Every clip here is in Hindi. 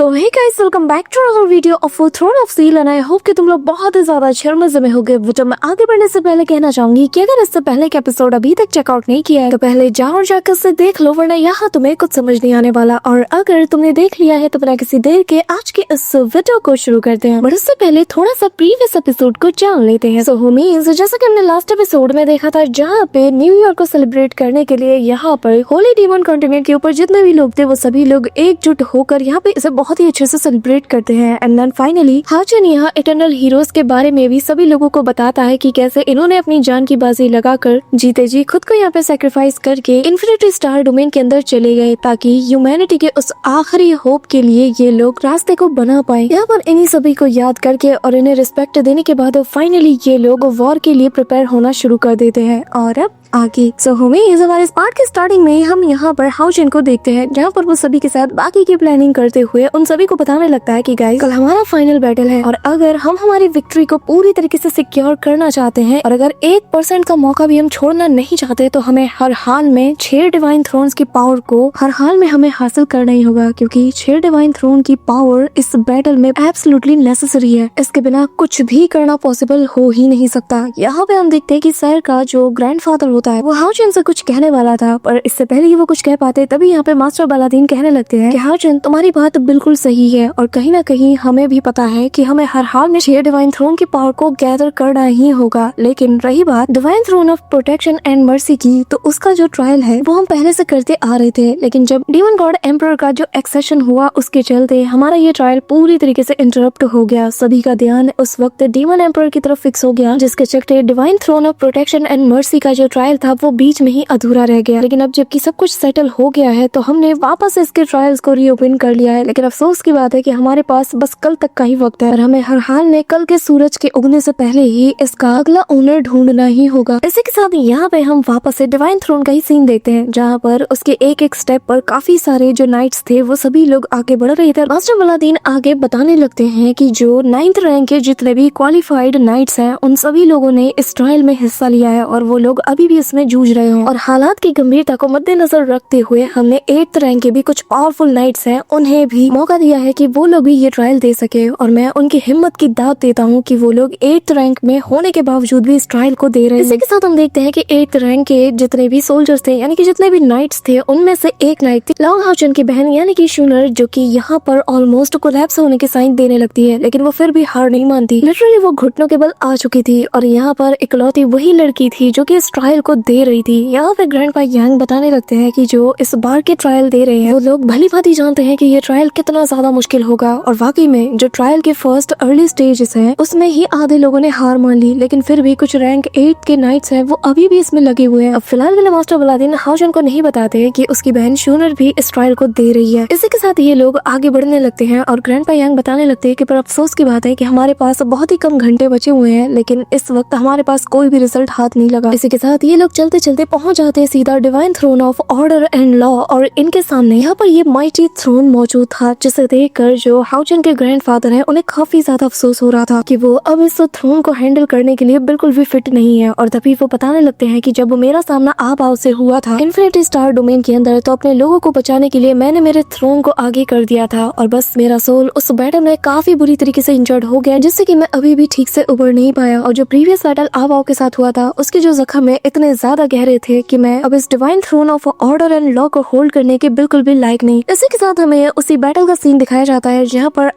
So hey guys, welcome back to our video of throne of steel and I hope कि तुम लोग बहुत ही ज्यादा अच्छे मजे में होगे। तो मैं आगे बढ़ने से पहले कहना चाहूंगी कि अगर इससे पहले के एपिसोड अभी तक चेकआउट नहीं किया है तो पहले जाओ और जाकर से देख लो, वरना यहाँ तुम्हें कुछ समझ नहीं आने वाला। और अगर तुमने देख लिया है तो बिना किसी देर के आज के इस वीडियो को शुरू करते हैं। बट उससे पहले थोड़ा सा प्रीवियस एपिसोड को जान लेते हैं। सो होमीज, जैसा कि हमने लास्ट एपिसोड में देखा था जहाँ पे न्यू ईयर को सेलिब्रेट करने के लिए यहाँ पर होली डीमन कॉन्टिनेंट के ऊपर जितने भी लोग थे वो सभी लोग एकजुट होकर यहाँ पे इसे बहुत ही अच्छे से सेलिब्रेट करते हैं। एंड देन फाइनली हाउचेन यहाँ इटर्नल हीरोज के बारे में भी सभी लोगों को बताता है कि कैसे इन्होंने अपनी जान की बाजी लगाकर जीते जी खुद को यहाँ पे सेक्रीफाइस करके इन्फिनिटी स्टार डोमेन के अंदर चले गए ताकि ह्यूमैनिटी के उस आखिरी होप के लिए ये लोग रास्ते को बना पाए। यहाँ पर इन्हीं सभी को याद करके और इन्हें रिस्पेक्ट देने के बाद फाइनली ये लोग वॉर के लिए प्रिपेयर होना शुरू कर देते हैं। और अब आगे सो होमीज, हमारे इस पार्ट के स्टार्टिंग में हम यहाँ पर हाउचेन को देखते हैं जहाँ पर वो सभी के साथ बाकी की प्लानिंग करते हुए उन सभी को बताने लगता है कि गाइस कल हमारा फाइनल बैटल है और अगर हम हमारी विक्ट्री को पूरी तरीके से सिक्योर करना चाहते हैं और अगर 1% का मौका भी हम छोड़ना नहीं चाहते तो हमें हर हाल में 6 डिवाइन थ्रोन्स की पावर को हर हाल में हमें हासिल करना ही होगा, क्योंकि 6 डिवाइन थ्रोन की पावर इस बैटल में एब्सोल्युटली नेसेसरी है। इसके बिना कुछ भी करना पॉसिबल हो ही नहीं सकता। यहाँ पे हम देखते हैं कि सर का जो ग्रैंडफादर होता है वो हाउचेन से कुछ कहने वाला था, पर इससे पहले ही वो कुछ कह पाते तभी यहाँ पे मास्टर बालादीन कहने लगते हैं कि हाउचेन तुम्हारी बात बिल्कुल सही है और कहीं ना कहीं हमें भी पता है कि हमें हर हाल में 6 डिवाइन थ्रोन की पावर को गैदर करना ही होगा। लेकिन रही बात divine throne of protection and mercy की, तो उसका जो ट्रायल है वो हम पहले से करते आ रहे थे, लेकिन जब डीमन गॉड एम्परर का जो एक्सेशन हुआ उसके चलते हमारा ये ट्रायल पूरी तरीके से इंटरप्ट हो गया। सभी का ध्यान उस वक्त डीमन एम्परर की तरफ फिक्स हो गया, जिसके चलते divine throne of protection and mercy का जो ट्रायल था वो बीच में ही अधूरा रह गया। लेकिन अब जबकि सब कुछ सेटल हो गया है तो हमने वापस इसके ट्रायल्स को रीओपन कर लिया है। लेकिन अफसोस की बात है कि हमारे पास बस कल तक का ही वक्त है और हमें हर हाल में कल के सूरज के उगने से पहले ही इसका अगला ओनर ढूंढना ही होगा। इसी के साथ यहाँ पे हम वापस से डिवाइन थ्रोन का ही सीन देखते हैं जहाँ पर उसके एक एक स्टेप पर काफी सारे जो नाइट्स थे वो सभी लोग आगे बढ़ रहे थे। मास्टर बालादीन आगे बताने लगते हैं कि जो 9th रैंक के जितने भी क्वालिफाइड नाइट्स हैं उन सभी लोगों ने इस ट्रायल में हिस्सा लिया है और वो लोग अभी भी इसमें जूझ रहे हैं। और हालात की गंभीरता को मद्देनजर रखते हुए हमने 8th रैंक के भी कुछ पावरफुल नाइट्स हैं उन्हें भी मौका दिया है कि वो लोग भी ये ट्रायल दे सके। और मैं उनकी हिम्मत की दाद देता हूँ कि वो लोग 8th रैंक में होने के बावजूद भी इस ट्रायल को दे रहे हैं। इसी के साथ हम देखते हैं कि 8th रैंक के जितने भी सोल्जर्स थे यानी कि जितने भी नाइट्स थे उनमें से एक नाइट थी लॉन्ग हाउचेन की बहन यानी कि शूनर, जो कि यहाँ पर ऑलमोस्ट कोलैप्स होने के साइन देने लगती है, लेकिन वो फिर भी हार नहीं मानती। लिटरली वो घुटनों के बल आ चुकी थी और यहाँ पर इकलौती वही लड़की थी जो कि इस ट्रायल को दे रही थी। यहाँ पे ग्रैंडपा यांग बताने लगते हैं कि जो इस बार के ट्रायल दे रहे हैं वो लोग भली भांति जानते हैं कि ये ट्रायल कितना ज्यादा मुश्किल होगा। और वाकई में जो ट्रायल के फर्स्ट अर्ली स्टेजेस हैं उसमें ही आधे लोगों ने हार मान ली, लेकिन फिर भी कुछ रैंक 8 के नाइट्स हैं वो अभी भी इसमें लगे हुए हैं। अब फिलहाल के लिए मास्टर बालादीन हाउचेन को नहीं बताते कि उसकी बहन शूनर भी इस ट्रायल को दे रही है। इसी के साथ ये लोग आगे बढ़ने लगते हैं और ग्रैंडपा यांग बताने लगते हैं कि पर अफसोस की बात है कि हमारे पास बहुत ही कम घंटे बचे हुए हैं, लेकिन इस वक्त हमारे पास कोई भी रिजल्ट हाथ नहीं लगा। इसी के साथ ये लोग चलते चलते पहुंच जाते हैं सीधा divine throne of order and law और इनके सामने यहाँ पर ये माइटी थ्रोन मौजूद था, जिसे देखकर जो हाउचेन के ग्रैंडफादर हैं उन्हें काफी ज्यादा अफसोस हो रहा था कि वो अब इस थ्रोन को हैंडल करने के लिए बिल्कुल भी फिट नहीं है। और तभी वो बताने लगते हैं कि जब मेरा सामना आप से हुआ था इन्फिनिटी स्टार डोमेन के अंदर तो अपने लोगों को बचाने के लिए मैंने मेरे थ्रोन को आगे कर दिया था और बस मेरा सोल उस बैटल में काफी बुरी तरीके से इंजर्ड हो गया, जिससे कि मैं अभी भी ठीक से उबर नहीं पाया। और जो प्रीवियस बैटल आप के साथ हुआ था उसके जो जख्म है इतने ज्यादा गहरे थे कि मैं अब इस divine throne of order and law को होल्ड करने के बिल्कुल भी लायक नहीं। इसी के साथ हमें उसी बैटल का सीन दिखाया जाता है जहाँ पर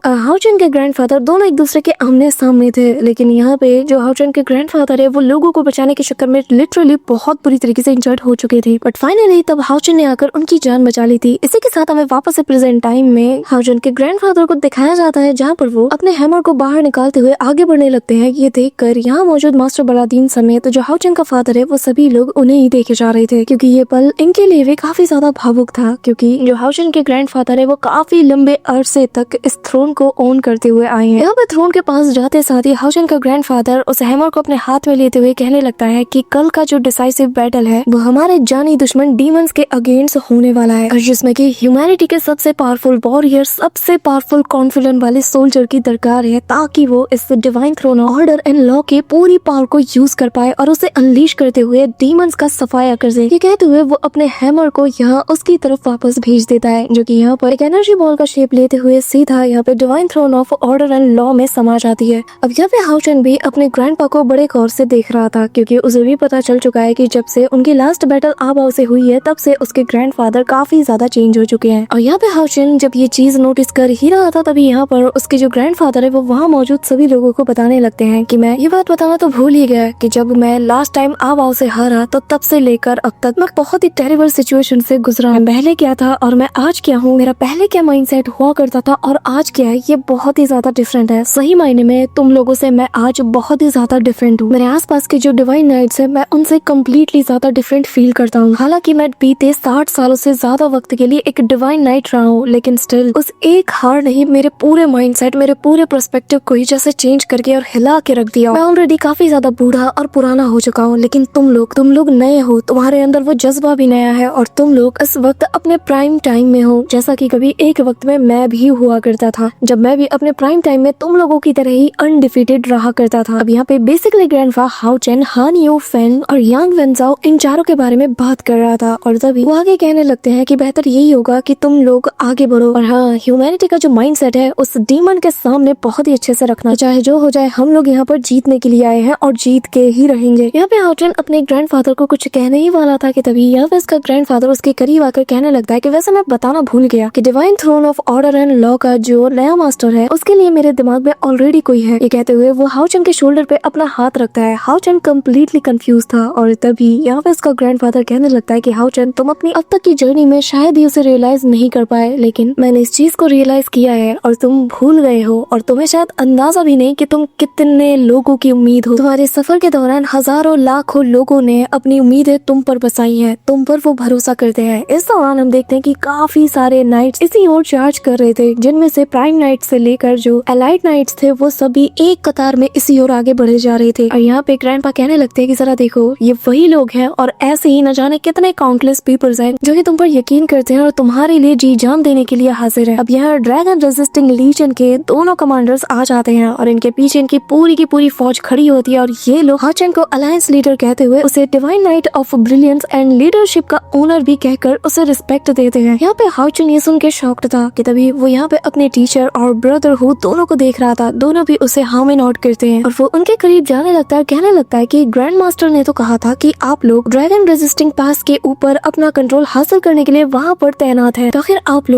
हाउचेन के ग्रैंडफादर दोनों एक दूसरे के आमने सामने थे, लेकिन यहाँ पे जो हाउचेन के ग्रैंडफादर है वो लोगों को बचाने के चक्कर में लिटरली बहुत बुरी तरीके से इंजर्ड हो चुके थे। बट फाइनली तब हाउचेन ने आकर उनकी जान बचा ली थी। इसी के साथ हमें वापस से प्रेजेंट टाइम में हाउचेन के ग्रैंडफादर को दिखाया जाता है जहाँ पर वो अपने हैमर को बाहर निकालते हुए आगे बढ़ने लगते हैं। ये देखकर यहाँ मौजूद मास्टर बालादीन समेत जो हाउचेन का फादर है वो सभी लोग उन्हें ही देखे जा रहे थे, क्योंकि ये पल इनके लिए भी काफी ज्यादा भावुक था, क्योंकि जो हाउचेन के ग्रैंडफादर है वो काफी लंबे अरसे तक इस थ्रोन को ओन करते हुए आए हैं। यहाँ पे थ्रोन के पास जाते साथ ही हाउचेन का ग्रैंडफादर उस हैमर को अपने हाथ में लेते हुए कहने लगता है कि कल का जो डिसाइसिव बैटल है वो हमारे जानी दुश्मन डीमंस के अगेंस्ट होने वाला है, और जिसमें कि ह्यूमैनिटी के सबसे पावरफुल वॉरियर, सबसे पावरफुल कॉन्फिडेंट वाले सोल्जर की दरकार है ताकि वो इस divine throne order and law के पूरी पावर को यूज कर पाए और उसे अनलीश करते हुए डीमंस का सफाया कर दे। ये कहते हुए वो अपने हैमर को यहाँ उसकी तरफ वापस भेज देता है, जो कि यहाँ पर एक एनर्जी बॉल का शेप लेते हुए सीधा यहाँ पे divine throne of order and law में समा जाती है। अब यहाँ पे हाउ चेन भी अपने ग्रैंडपा को बड़े गौर से देख रहा था, क्योंकि उसे भी पता चल चुका है कि जब से उनकी लास्ट बैटल आबाओ से हुई है तब से उसके ग्रैंडफादर काफी ज्यादा चेंज हो चुके हैं। और यहाँ पे हाउ चेन जब ये चीज नोटिस कर ही रहा था तभी यहाँ पर उसके जो ग्रैंडफादर है वो वहाँ मौजूद सभी लोगों को बताने लगते हैं कि मैं ये बात बताना तो भूल ही गया कि जब मैं लास्ट टाइम आबाओ से हारा तो तब से लेकर अब तक मैं बहुत ही टेरिबल सिचुएशन से गुजरा। मैं पहले क्या था और मैं आज क्या हूँ, मेरा पहले क्या माइंडसेट हुआ करता था और आज क्या है, ये बहुत ही ज्यादा डिफरेंट है। सही मायने में तुम लोगों से मैं आज बहुत ही ज्यादा डिफरेंट हूँ। मेरे आसपास के जो डिवाइन नाइट्स है मैं उनसे कम्प्लीटली ज्यादा डिफरेंट फील करता हूँ। हालांकि मैं बीते 60 सालों से ज्यादा वक्त के लिए एक डिवाइन नाइट रहा हूँ, लेकिन स्टिल उस एक हार ने ही मेरे पूरे माइंडसेट, मेरे पूरे पर्सपेक्टिव को ही जैसे चेंज करके और हिला के रख दिया। मैं ऑलरेडी काफी ज्यादा बूढ़ा और पुराना हो चुका हूँ, लेकिन तुम लोग नए हो, तुम्हारे अंदर वो जज्बा भी नया है और तुम लोग इस वक्त अपने प्राइम टाइम में हो, जैसा कि कभी एक वक्त में मैं भी हुआ करता था, जब मैं भी अपने प्राइम टाइम में तुम लोगों की तरह ही अनडिफीटेड रहा करता था। अब यहाँ पे बेसिकली ग्रैंडपा हाउ चेन, हान यू, फेन और यांग वेनजाओ इन चारों के बारे में बात कर रहा था और तभी वो आगे कहने लगते हैं कि बेहतर यही होगा कि तुम लोग आगे बढ़ो और हाँ, ह्यूमैनिटी का जो माइंडसेट है उस डीमन के सामने बहुत ही अच्छे से रखना, चाहे जो हो जाए हम लोग यहाँ पर जीतने के लिए आए हैं और जीत के ही रहेंगे। यहाँ पे हाउ चेन अपने ग्रैंडफादर को कुछ कहने ही वाला था कि तभी यहाँ पे इसका ग्रैंडफादर उसके करीब आकर कहने लगता है कि वैसे मैं बताना भूल गया कि divine throne of order and law का जो नया मास्टर है उसके लिए मेरे दिमाग में ऑलरेडी कोई है। ये कहते हुए वो हाउ चेन के शोल्डर पे अपना हाथ रखता है। हाउ चेन कम्प्लीटली कंफ्यूज था और तभी यहाँ पे इसका ग्रैंडफादर कहने लगता है कि हाउ चेन, तुम अपनी अब तक की जर्नी में शायद ही उसे रियलाइज नहीं कर पाए, लेकिन मैंने इस चीज को रियलाइज किया है और तुम भूल गए हो और तुम्हें शायद अंदाजा भी नहीं कि तुम कितने लोगों की उम्मीद हो। तुम्हारे सफर के दौरान हजारों लाखों लोगों ने अपनी उम्मीदें तुम पर बसाई हैं, तुम पर वो भरोसा करते हैं। इस दौरान हम देखते हैं कि काफी सारे नाइट्स इसी ओर चार्ज कर रहे थे, जिनमें से प्राइम नाइट से लेकर जो एलाइट नाइट्स थे वो सभी एक कतार में इसी ओर आगे बढ़े जा रहे थे। और यहाँ पे ग्रैंडपा कहने लगते हैं कि जरा देखो, ये वही लोग हैं और ऐसे ही न जाने कितने काउंटलेस पीपल्स हैं जो कि तुम पर यकीन करते हैं और तुम्हारे लिए जी जान देने के लिए हाजिर है। अब यहाँ ड्रैगन रेजिस्टिंग लीजन के दोनों कमांडर्स आ जाते हैं और इनके पीछे इनकी पूरी की पूरी फौज खड़ी होती है और ये लोग हाउ चेन को अलायंस लीडर कहते हुए उसे divine night of brilliance and leadership का ओनर भी कहकर उसे रिस्पेक्ट देते हैं। यहाँ पे हाउ चेन ये सुन के शॉक्ड था कि तभी वो यहाँ पे अपने टीचर और ब्रदरहुड दोनों को देख रहा था। दोनों भी उसे हाँ में नोट करते हैं और वो उनके करीब जाने लगता है, कहने लगता है कि ग्रैंड मास्टर ने तो कहा था कि आप लोग ड्रैगन रेजिस्टिंग पास के ऊपर अपना कंट्रोल हासिल करने के लिए वहाँ पर तैनात है, तो आखिर आप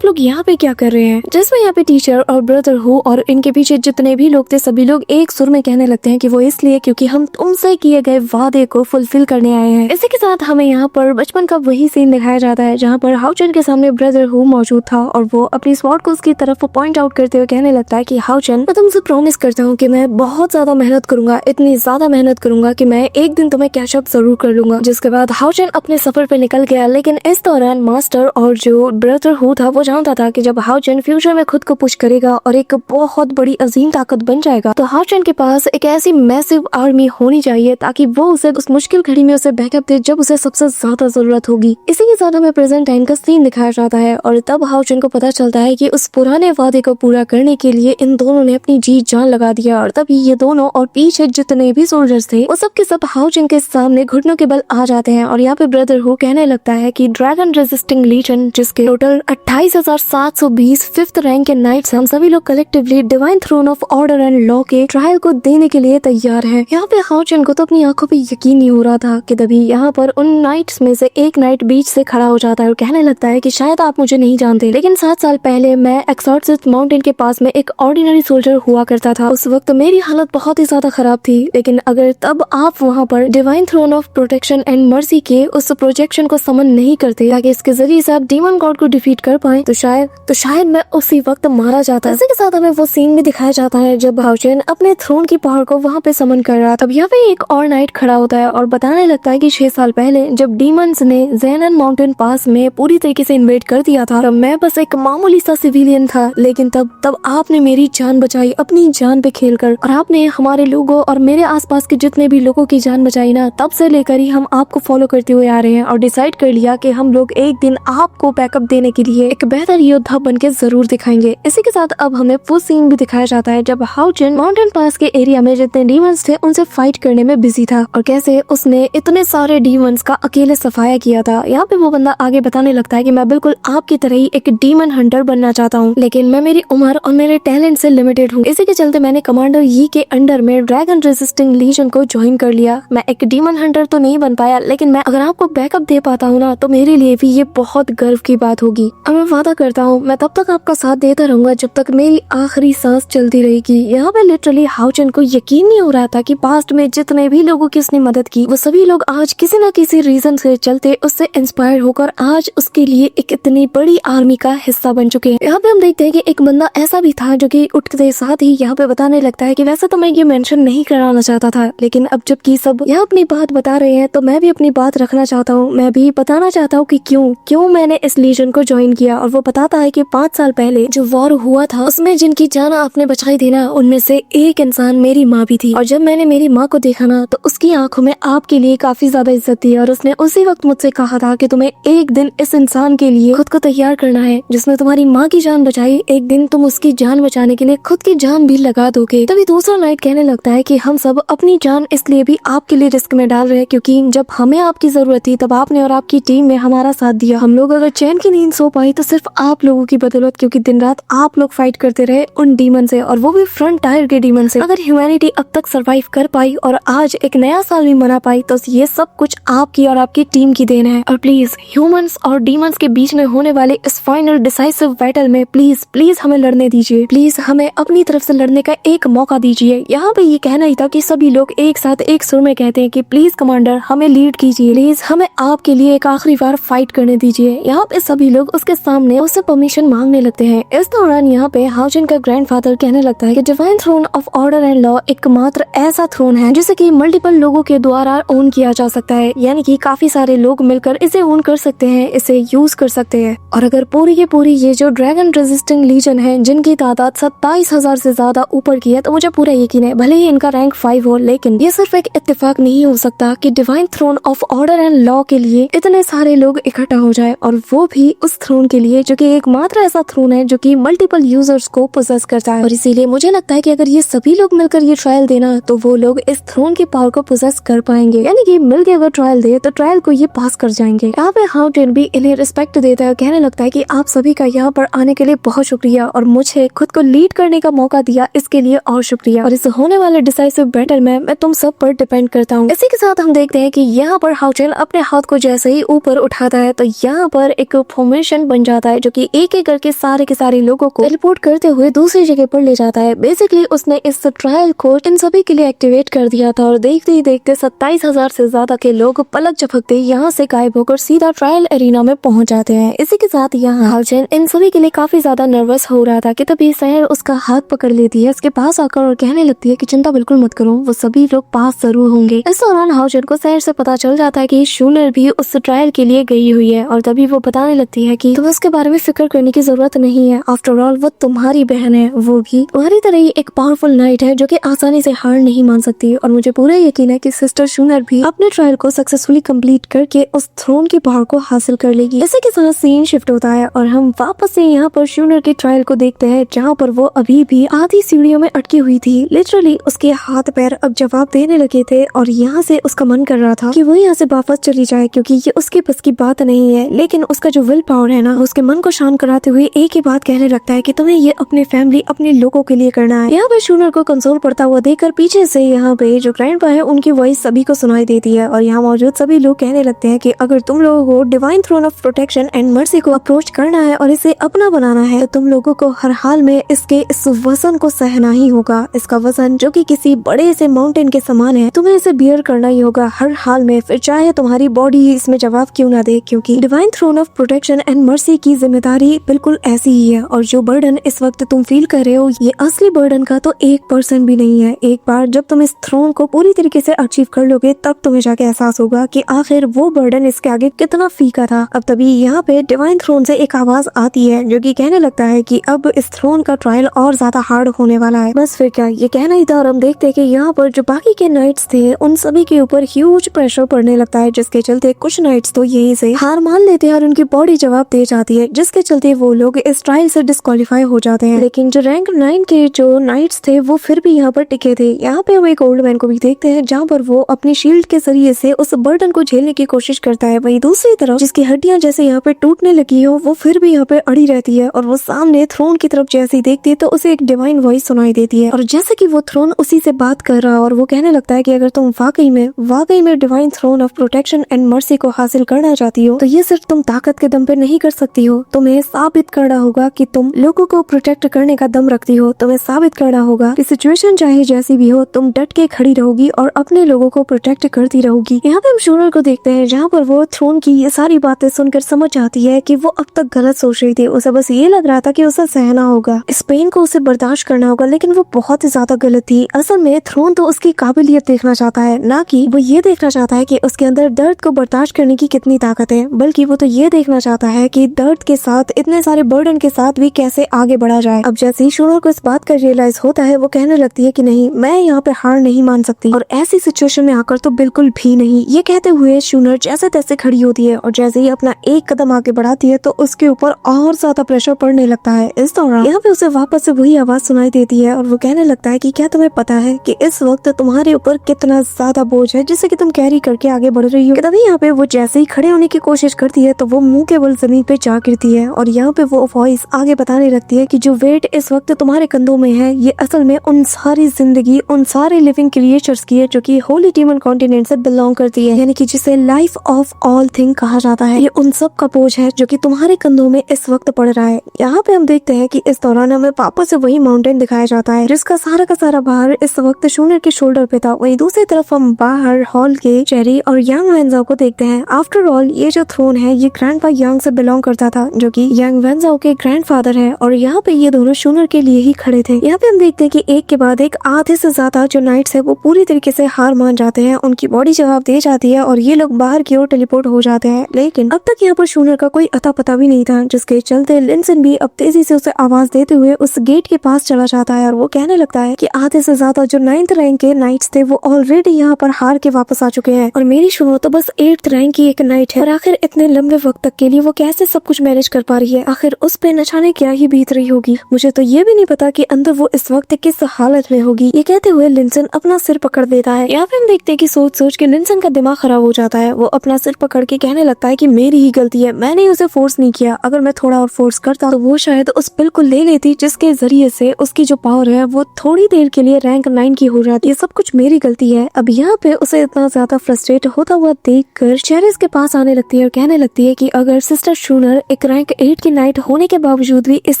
लोग यहाँ पे क्या कर रहे हैं? जिसमें यहाँ पे टीचर और ब्रदरहुड और इनके पीछे जितने भी लोग थे सभी लोग एक सुर में कहने लगते हैं कि वो इसलिए क्योंकि हम तुमसे किए गए वादे को फुलफिल करने आए हैं। इसी के साथ हमें यहाँ पर बचपन का वही सीन दिखाया जाता है जहाँ पर हाउ चेन के सामने ब्रदरहुड मौजूद था और वो अपनी स्वॉर्ड को उसकी तरफ पॉइंट आउट करते हुए कहने लगता है कि हाउ चेन, मैं तुमसे प्रॉमिस करता हूँ कि मैं बहुत ज्यादा मेहनत करूंगा, इतनी ज्यादा मेहनत करूंगा कि मैं एक दिन तुम्हें कैच अप जरूर कर लूंगा। जिसके बाद हाउ चेन अपने सफर पे निकल गया, लेकिन इस दौरान मास्टर और जो ब्रदरहुड था वो जानता था कि जब हाउ चेन फ्यूचर में खुद को पुश करेगा और एक बहुत बड़ी अजीम ताकत बन जाएगा तो हाउ चेन के पास एक ऐसी मैसिव आर्मी होनी चाहिए ताकि वो उसे उस मुश्किल घड़ी में उसे बैकअप दे जब उसे सबसे ज्यादा जरूरत होगी। इसी के साथ हमें प्रेजेंट टाइम का सीन दिखाया जाता है और तब हाउ चेन को पता चलता है कि उस पुराने वादे को पूरा करने के लिए इन दोनों ने अपनी जी जान लगा दिया और तभी ये दोनों और पीछे जितने भी सोल्जर्स थे वो सब के सब हाउ चेन के सामने घुटनों के बल आ जाते हैं। और यहाँ पे ब्रदरहुड कहने लगता है कि ड्रैगन रेजिस्टिंग लीजन जिसके टोटल 28,720 फिफ्थ रैंक के नाइट्स हम सभी लोग collectively divine throne of order and law के ट्रायल को देने के लिए तैयार है। यहाँ पे हाउ चेन को तो अपनी आंखों पे यकीन नहीं हो रहा था कि तभी यहाँ पर उन नाइट्स में से एक नाइट बीच से खड़ा हो जाता है और कहने लगता है कि शायद आप मुझे नहीं जानते, लेकिन 7 साल पहले मैं एक्सॉर्सिस्ट माउंटेन के पास में एक ऑर्डिनरी सोल्जर हुआ करता था। उस वक्त मेरी हालत बहुत ही ज्यादा खराब थी, लेकिन अगर तब आप वहाँ पर divine throne of protection and mercy के उस प्रोजेक्शन को समन नहीं करते ताकि इसके जरिए से आप डीमन गॉड को डिफीट कर पाए तो शायद मैं उसी वक्त मारा जाता। इसी के साथ हमें वो सीन भी दिखाया जाता है जब हाउ चेन अपने थ्रोन की पावर को वहाँ पे समन कर रहा। तब यहाँ पे एक और नाइट खड़ा होता है और बताने लगता है कि 6 साल पहले जब डीमंस ने ज़ेनन माउंटेन पास में पूरी तरीके से इन्वेड कर दिया था तब मैं बस एक मामूली सा सिविलियन था, लेकिन तब आपने मेरी जान बचाई अपनी जान पे खेलकर और आपने हमारे लोगों और मेरे आसपास के जितने भी लोगों की जान बचाई ना, तब से लेकर ही हम आपको फॉलो करते हुए आ रहे हैं और डिसाइड कर लिया कि हम लोग एक दिन आपको बैकअप देने के लिए एक बेहतर योद्धा बन के जरूर दिखाएंगे। इसी के साथ अब हमें वो सीन भी दिखाया जाता है जब हाउ चेन माउंटेन पास के एरिया में जितने डीमंस थे उनसे फाइट करने में बिजी था और कैसे उसने इतने सारे डीमंस का अकेले सफाया किया था। यहाँ पे वो बंदा आगे बताने लगता है कि मैं बिल्कुल आपकी तरह ही एक डीमन हंटर बनना चाहता हूँ, लेकिन मैं मेरी उम्र और मेरे टैलेंट से लिमिटेड हूँ। इसी के चलते मैंने कमांडर यी के अंडर में ड्रैगन रेजिस्टिंग लीजन को ज्वाइन कर लिया। मैं एक डीमन हंटर तो नहीं बन पाया, लेकिन मैं अगर आपको बैकअप दे पाता हूँ ना, तो मेरे लिए भी ये बहुत गर्व की बात होगी। और मैं वादा करता हूँ मैं तब तक आपका साथ देता रहूंगा जब तक मेरी आखिरी सांस चलती रहेगी। यहाँ पे लिटरली हाउचन को यकीन नहीं हो रहा था कि पास्ट में जितने भी लोगों की उसने मदद की, वो सभी लोग आज किसी न किसी रीजन से चलते उससे इंस्पायर होकर आज उसके लिए एक इतनी बड़ी आर्मी का हिस्सा बन चुके हैं। यहाँ पे हम देखते हैं कि एक बंदा ऐसा भी था जो कि उठते साथ ही यहाँ पे बताने लगता है कि वैसे तो मैं ये मेंशन नहीं कराना चाहता था, लेकिन अब जबकि सब यहाँ अपनी बात बता रहे हैं तो मैं भी अपनी बात रखना चाहता हूँ। मैं भी बताना चाहता हूँ कि क्यों मैंने इस लीजन को ज्वाइन किया। और वो बताता है कि 5 साल पहले जो वॉर हुआ था उसमें जिनकी जान आपने बचाई थी ना, उनमें से एक इंसान मेरी माँ भी थी। और जब मैंने मेरी माँ को देखा ना, तो उसकी आंखों में आपके लिए काफी ज्यादा इज्जत थी। और उसने उसी वक्त मुझसे कहा था कि तुम्हें एक दिन इस इंसान के लिए खुद को तैयार करना है जिसने तुम्हारी माँ की जान बचाई। एक दिन तुम उसकी जान बचाने के लिए खुद की जान भी लगा दोगे। तभी दूसरा नाइट कहने लगता है कि हम सब अपनी जान इसलिए भी आपके लिए रिस्क में डाल रहे हैं क्योंकि जब हमें आपकी जरूरत थी तब आपने और आपकी टीम ने हमारा साथ दिया। हम लोग अगर चैन की नींद सो पाई तो सिर्फ आप लोगों की बदौलत, क्योंकि दिन रात आप लोग फाइट करते रहे उन डीमन से, और वो भी फ्रंट टायर के डीमन से। अगर ह्यूमैनिटी अब तक सरवाइव कर पाई और आज एक नया साल भी मना पाई तो ये सब कुछ आपकी और आपकी टीम की देन है। और प्लीज ह्यूमंस और डीमंस के बीच में होने वाले इस फाइनल डिसाइसिव बैटल में प्लीज हमें लड़ने दीजिए। प्लीज हमें अपनी तरफ से लड़ने का एक मौका दीजिए। यहाँ पे ये कहना ही था कि सभी लोग एक साथ एक सुर में कहते हैं कि प्लीज कमांडर हमें लीड कीजिए, प्लीज हमें आपके लिए एक आखिरी बार फाइट करने दीजिए। यहाँ पे सभी लोग उसके सामने उससे परमिशन मांगने लगते हैं। इस दौरान यहाँ पे हाउचन का ग्रैंडफादर कहने लगता है कि divine throne of order and law एकमात्र ऐसा थ्रोन है जिसे कि मल्टीपल लोगों के द्वारा ओन किया जा सकता है, यानी कि काफी सारे लोग मिलकर इसे ओन कर सकते हैं, इसे यूज कर सकते हैं। और अगर पूरी की पूरी ये जो ड्रैगन रेजिस्टिंग लीजन है जिनकी तादाद 27,000 से ज्यादा ऊपर की है, तो मुझे पूरा यकीन है भले ही इनका रैंक 5 हो, लेकिन ये सिर्फ एक इत्तेफाक नहीं हो सकता कि divine throne of order and law के लिए इतने सारे लोग इकट्ठा हो जाए, और वो भी उस थ्रोन के लिए जो कि एकमात्र ऐसा थ्रोन है जो कि मल्टीपल यूजर्स को पोजेस करता है। और इसीलिए मुझे लगता है कि अगर ये सभी लोग मिलकर ये ट्रायल देना तो वो लोग इस थ्रोन के पावर को पोजेस कर पाएंगे, यानी कि मिलकर अगर ट्रायल दे तो ट्रायल को ये पास कर जाएंगे। यहाँ पे हाउचन भी इन्हें रिस्पेक्ट देता है, कहने लगता है कि आप सभी का यहाँ पर आने के लिए बहुत शुक्रिया और मुझे खुद को लीड करने का मौका दिया इसके लिए और शुक्रिया, और इस होने वाले डिसाइसिव बैटल में मैं तुम सब पर डिपेंड करता हूँ। इसी के साथ हम देखते हैं कि यहाँ पर हाउचन अपने हाथ को जैसे ही ऊपर उठाता है तो यहाँ पर एक फॉर्मेशन बन जाता है जो कि एक एक करके सारे के सारे लोगों को रिपोर्ट करते हुए दूसरी जगह पर ले जाता है। बेसिकली उसने इस ट्रायल को इन सभी के लिए एक्टिवेट कर दिया था और देखते ही देखते 27,000 से ज्यादा के लोग पलक झपकते यहाँ से गायब होकर सीधा ट्रायल एरिना में पहुंच जाते हैं। इसी के साथ यहाँ हाउचन इन सभी के लिए काफी ज्यादा नर्वस हो रहा था कि तभी सैर उसका हाथ पकड़ लेती है उसके पास आकर और कहने लगती है कि चिंता बिल्कुल मत करो, वो सभी लोग पास जरूर होंगे। इस दौरान हाउचन को सैर से पता चल जाता है कि शूनर भी उस ट्रायल के लिए गई हुई है, और तभी वो बताने लगती है कि तुम्हें उसके बारे में फिक्र करने की जरूरत नहीं है, आफ्टर ऑल वो तुम्हारी बहन है, वो भी तुम्हारी तरह ही एक पावरफुल नाइट है जो कि आसानी से हार नहीं मान सकती। और मुझे पूरा यकीन है कि सिस्टर शूनर भी अपने ट्रायल को सक्सेसफुली कंप्लीट करके उस थ्रोन की पावर को हासिल कर लेगी। इसी के साथ सीन शिफ्ट होता है और हम वापस से यहाँ पर शूनर के ट्रायल को देखते हैं जहाँ पर वो अभी भी आधी सीढ़ियों में अटकी हुई थी। लिटरली उसके हाथ पैर अब जवाब देने लगे थे और यहाँ से उसका मन कर रहा था कि वो यहाँ से वापस चली जाए क्योंकि ये उसके बस की बात नहीं है, लेकिन उसका जो विल पावर है ना, उसके मन को शांत कराते हुए एक ही बात कहने लगता है कि तुम्हें ये अपने फैमिली अपने लोगों के लिए करना है। यहाँ पे शूनर को कंसोल पड़ता हुआ देखकर पीछे से यहाँ पे जो ग्रैंडपा है उनकी वॉइस सभी को सुनाई देती है और यहाँ मौजूद सभी लोग कहने लगते हैं कि अगर तुम लोगों को divine throne of protection and mercy को अप्रोच करना है और इसे अपना बनाना है तो तुम लोगों को हर हाल में इसके इस वजन को सहना ही होगा। इसका वजन जो कि किसी बड़े से माउंटेन के समान है, तुम्हें इसे बियर करना ही होगा हर हाल में, फिर चाहे तुम्हारी बॉडी इसमें जवाब क्यों ना दे, क्योंकि divine throne of protection and mercy की जिम्मेदारी बिल्कुल ऐसी ही है। और जो बर्डन इस वक्त तुम फील कर रहे हो ये असली बर्डन का तो 1% भी नहीं है। एक बार जब तुम इस थ्रोन को पूरी तरीके से अचीव कर लोगे तब तुम्हें जाके एहसास होगा कि आखिर वो बर्डन इसके आगे कितना फीका था। अब तभी यहाँ पे डिवाइन थ्रोन से एक आवाज आती है जो कि कहने लगता है कि अब इस थ्रोन का ट्रायल और ज्यादा हार्ड होने वाला है। बस फिर क्या, ये कहना ही था और हम देखते हैं कि यहाँ पर जो बाकी के नाइट्स थे उन सभी के ऊपर ह्यूज प्रेशर पड़ने लगता है, जिसके चलते कुछ नाइट्स तो यही से हार मान लेते हैं और उनकी बॉडी जवाब दे जाती है, जिसके चलते वो लोग इस ट्रायल से डिस्क्वालीफाई हो जाते हैं। लेकिन जो रैंक 9 के जो नाइट्स थे वो फिर भी यहाँ पर टिके थे। यहाँ पे हम एक ओल्ड मैन को भी देखते हैं जहाँ पर वो अपनी शील्ड के जरिए से उस बर्डन को झेलने की कोशिश करता है। वहीं दूसरी तरफ जिसकी हड्डियां जैसे यहाँ पे टूटने लगी हो वो फिर भी यहाँ पे अड़ी रहती है और वो सामने थ्रोन की तरफ जैसे ही देखती है तो उसे एक डिवाइन वॉइस सुनाई देती है और जैसे कि वो थ्रोन उसी से बात कर रहा और वो कहने लगता है कि अगर तुम वाकई में divine throne of protection and mercy को हासिल करना चाहती हो तो ये सिर्फ तुम ताकत के दम पे नहीं कर सकती हो, तुम्हें साबित करना होगा कि तुम लोगों को प्रोटेक्ट करने का दम रखती हो। तुम्हें साबित करना होगा कि सिचुएशन चाहे जैसी भी हो तुम डट के खड़ी रहोगी और अपने लोगों को प्रोटेक्ट करती रहोगी। यहाँ पे हम शूनर को देखते हैं जहाँ पर वो थ्रोन की ये सारी बातें सुनकर समझ आती है कि वो अब तक गलत सोच रही थी। उसे बस ये लग रहा था कि उसे सहना होगा, इस पेन को उसे बर्दाश्त करना होगा, लेकिन वो बहुत ही ज्यादा गलत थी। असल में थ्रोन तो उसकी काबिलियत देखना चाहता है, ना कि वो ये देखना चाहता है कि उसके अंदर दर्द को बर्दाश्त करने की कितनी ताकत है, बल्कि वो तो ये देखना चाहता है कि दर्द के साथ इतने सारे बर्डन के साथ भी कैसे आगे बढ़ा जाए। अब जैसे ही शूनर को इस बात का रियलाइज होता है वो कहने लगती है कि नहीं, मैं यहाँ पे हार नहीं मान सकती और ऐसी सिचुएशन में आकर तो बिल्कुल भी नहीं। ये कहते हुए शूनर जैसे तैसे खड़ी होती है और जैसे ही अपना एक कदम आगे बढ़ाती है तो उसके ऊपर और ज्यादा प्रेशर पड़ने लगता है। इस दौरान यहाँ पे उसे वापस से वही आवाज सुनाई देती है और वो कहने लगता है कि क्या तुम्हें पता है कि इस वक्त तुम्हारे ऊपर कितना ज्यादा बोझ है जिसे कि तुम कैरी करके आगे बढ़ रही हो। तभी यहाँ पे वो जैसे ही खड़े होने की कोशिश करती है तो वो मुंह के बल जमीन पे जा गिरती है और यहाँ पे वो वॉइस आगे बताने लगती है कि जो वेट इस वक्त तुम्हारे कंधों में है ये असल में उन सारी जिंदगी, उन सारे लिविंग क्रिएचर्स की है जो कि होली डीमन कॉन्टिनेंट से बिलोंग करती है, यानी कि जिसे लाइफ ऑफ ऑल थिंग कहा जाता है। ये उन सब का बोझ है जो कि तुम्हारे कंधों में इस वक्त पड़ रहा है। यहाँ पे हम देखते हैं कि इस दौरान हमें वापस से वही माउंटेन दिखाया जाता है जिसका सारा का सारा भार इस वक्त शूनर के शोल्डर पे था। वहीं दूसरी तरफ हम बाहर हॉल के चेरी और यंग वेंजाओ को देखते हैं। आफ्टर ऑल ये जो थ्रोन है ये ग्रैंडपा यंग से बिलोंग करता था जो कि यंग वेंजाओ के ग्रैंडफादर है और यहाँ पे ये दोनों शूनर के लिए ही खड़े थे। यहाँ पे हम देखते हैं कि एक के बाद एक आधे से ज्यादा जो नाइट्स है वो पूरी तरीके से हार मान जाते हैं, उनकी बॉडी जवाब दे जाती है और ये लोग बाहर की ओर टेलीपोर्ट हो जाते हैं। लेकिन अब तक यहाँ पर शूनर का कोई अता पता भी नहीं था, जिसके चलते लिनसन भी अब तेजी से उसे आवाज देते हुए उस गेट के पास चला जाता है और वो कहने लगता है कि आधे से ज्यादा जो 9th रैंक के नाइट्स थे वो ऑलरेडी यहाँ पर हार के वापस आ चुके हैं और मेरी शूनर तो बस 8th रैंक की एक नाइट है और आखिर इतने लंबे वक्त तक के लिए वो कैसे सब कुछ मैनेज कर पा रही है। आखिर उस पे न जाने क्या ही बीत रही होगी। मुझे तो ये भी नहीं पता कि अंदर वो इस वक्त किस हालत में होगी। ये कहते हुए लिनसन अपना सिर पकड़ देता है। यहाँ पे हम देखते हैं कि सोच सोच के लिनसन का दिमाग खराब हो जाता है। वो अपना सिर पकड़ के कहने लगता है कि मेरी ही गलती है, मैंने उसे फोर्स नहीं किया। अगर मैं थोड़ा और फोर्स करता तो वो शायद उस पिल को ले लेती जिसके जरिए से उसकी जो पावर है वो थोड़ी देर के लिए रैंक 9 की हो जाती। ये सब कुछ मेरी गलती है। अब यहाँ पे उसे इतना ज्यादा फ्रस्ट्रेट होता हुआ देखकर चेरिस के पास आने लगती है और कहने लगती है कि अगर सिस्टर शूनर एक रैंक 8 की नाइट होने के बावजूद भी इस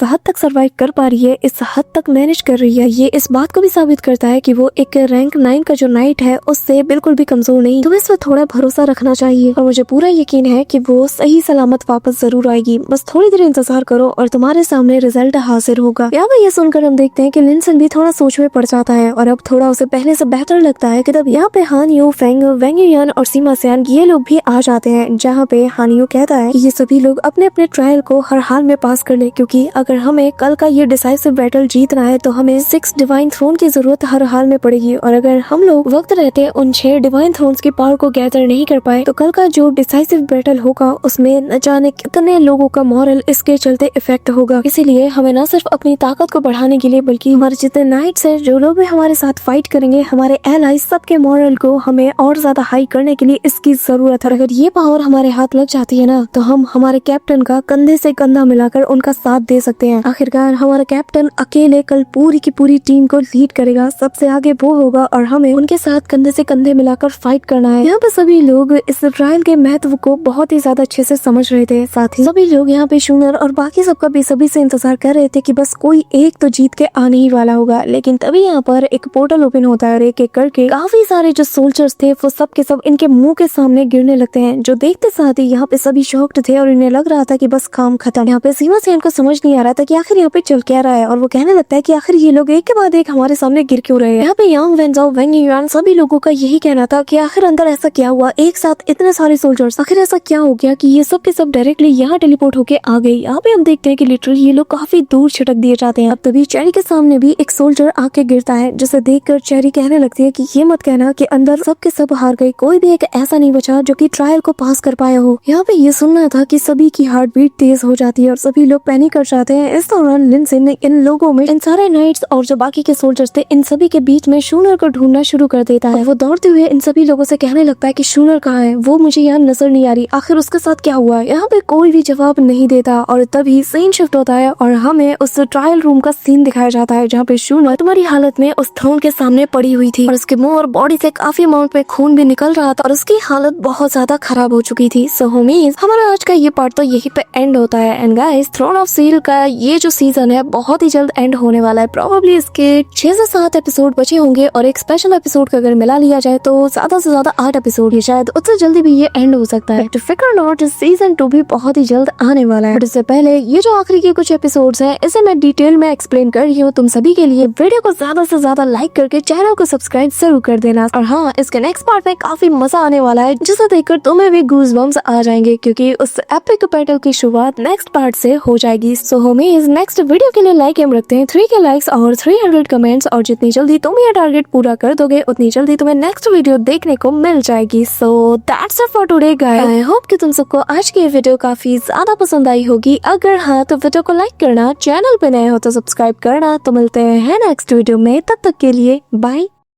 हद तक सर्वाइव कर पा रही है, इस हद तक मैनेज कर रही है, ये इस बात को भी साबित करता है कि वो एक रैंक 9 का जो नाइट है उससे बिल्कुल भी कमजोर नहीं। तुम्हें इस पर थोड़ा भरोसा रखना चाहिए और मुझे पूरा यकीन है कि वो सही सलामत वापस जरूर आएगी। बस थोड़ी देर इंतजार करो और तुम्हारे सामने रिजल्ट हासिल होगा। यहाँ पे ये सुनकर हम देखते हैं कि लिनसन भी थोड़ा सोच में पड़ जाता है और अब थोड़ा उसे पहले से बेहतर लगता है कि तब यहाँ पे हान यू, फेंग, वेंग युयान और सीमा सियान ये लोग भी आ जाते हैं। जहाँ पे हान यू कहता है कि ये सभी लोग अपने अपने ट्रायल को हर हाल में पास कर ले, क्योंकि अगर हमें कल का ये डिसाइसिव बैटल जीतना है तो हमें 6 डिवाइन थ्रोन की जरूरत हर हाल में पड़ेगी और अगर हम लोग वक्त रहते उन 6 डिवाइन थ्रोन्स की पावर को गैदर नहीं कर पाए तो कल का जो डिसाइसिव बैटल होगा उसमें न जाने कितने लोगों का मॉरल इसके चलते इफेक्ट होगा। इसीलिए हमें न सिर्फ अपनी ताकत को बढ़ाने के लिए बल्कि हमारे जितने नाइट्स है, जो लोग भी हमारे साथ फाइट करेंगे, हमारे एलाइज सबके मॉरल को हमें और ज्यादा हाई करने के लिए इसकी जरूरत है। अगर ये पावर हमारे हाथ लग जाती है ना तो हम हमारे कैप्टन का कंधे से कंधा मिलाकर उनका साथ दे सकते हैं। आखिरकार हमारा कैप्टन अकेले कल पूरी की पूरी टीम को लीड करेगा, सबसे आगे वो होगा और हमें उनके साथ कंधे से कंधे मिलाकर फाइट करना है। यहाँ पे सभी लोग इस ट्रायल के महत्व को बहुत ही ज्यादा अच्छे से समझ रहे थे। साथ ही सभी लोग यहाँ पे शूनर और बाकी सबका बेसब्री से इंतजार कर रहे थे कि बस कोई एक तो जीत के आने ही वाला होगा। लेकिन तभी यहाँ पर एक पोर्टल ओपन होता है और एक एक करके काफी सारे जो सोल्जर्स थे वो सब के सब इनके मुंह के सामने गिरने लगते हैं। जो देखते साथ ही यहाँ पे सभी शॉक्ड थे और इन्हें लग रहा था कि बस काम खत्म। यहाँ पे सीमा सियान को समझ नहीं आ रहा था कि आखिर यहाँ पे चल क्या रहा है और वो कहने लगता है कि आखिर ये लोग एक के बाद एक हमारे सामने गिर क्यों रहे हैं। यहाँ पे यांग वेंजाओ, वेंग युयान सभी लोगों का यही कहना था कि आखिर अंदर ऐसा क्या हुआ, एक साथ इतने सारे सोल्जर्स, आखिर ऐसा क्या हो गया कि ये सब के सब डायरेक्टली यहाँ टेलीपोर्ट होके आ गए। यहाँ पे हम देखते हैं कि लिटरली ये लोग काफी दूर छिटक दिए जाते हैं। अब तभी चेरी के सामने भी एक सोल्जर आके गिरता है, जिसे देखकर चेरी कहने लगती है कि ये मत कहना कि अंदर सब के सब हार गए, कोई भी एक ऐसा नहीं बचा जो कि ट्रायल को पास कर पाया हो। यहाँ पे ये सुनना था कि सभी की हार्ट बीट तेज हो जाती है और सभी लोग पैनिक कर जाते हैं। इस दौरान लिनसन ने इन लोगों में, इन सारे नाइट्स और जो बाकी के सोल्जर्स थे, इन सभी के बीच में शूनर को ढूंढना शुरू कर देता है। वो दौड़ते हुए इन सभी लोगों से कहने लगता है कि शूनर कहाँ है, वो मुझे यहाँ नजर नहीं आ रही, आखिर उसके साथ क्या हुआ है। यहाँ पे कोई भी जवाब नहीं देता और तभी सीन शिफ्ट होता है और हमें उस ट्रायल रूम का सीन दिखाया जाता है जहाँ पे शूनर तुम्हारी हालत में उस थ्रोन के सामने पड़ी हुई थी और उसके मुंह और बॉडी से काफी अमाउंट में खून भी निकल रहा था और उसकी हालत बहुत ज्यादा खराब हो चुकी थी। सो होमीज हमारा आज का ये पार्ट तो यही पे एंड होता है। And guys throne of seal का ये जो सीजन है बहुत ही जल्द एंड होने वाला है। प्रोबेबली इसके 6 से 7 एपिसोड बचे होंगे और एक स्पेशल एपिसोड का अगर मिला लिया जाए तो ज्यादा से ज्यादा 8 एपिसोड ही, शायद उससे जल्दी भी ये एंड हो सकता है। टू फिकर नॉट सीजन 2 भी बहुत ही जल्द आने वाला है। बट इससे पहले ये जो आखिरी के कुछ एपिसोड्स हैं इसे मैं डिटेल में एक्सप्लेन कर रही हूँ तुम सभी के लिए। वीडियो को ज्यादा से ज्यादा लाइक करके चैनल को सब्सक्राइब जरूर कर देना। और हाँ, इसके नेक्स्ट पार्ट में काफी मजा आने वाला है जिसे देखकर तुम्हें भी गूज़बम्स आ जाएंगे क्योंकि उस एपिक बैटल की शुरुआत नेक्स्ट पार्ट से हो जाएगी। सो होमीज नेक्स्ट वीडियो के लिए लाइक एम रखते हैं 3 के लाइक्स और 300 कमेंट्स और जितनी जल्दी तुम ये टारगेट पूरा कर दोगे उतनी जल्दी तुम्हें नेक्स्ट वीडियो देखने को मिल जाएगी। So that's it for today guys. I hope कि तुम सबको आज की वीडियो काफी ज्यादा पसंद आई होगी। अगर हाँ तो वीडियो को लाइक करना, चैनल पे नए हो तो सब्सक्राइब करना। तो मिलते हैं नेक्स्ट वीडियो में, तब तक के लिए बाय।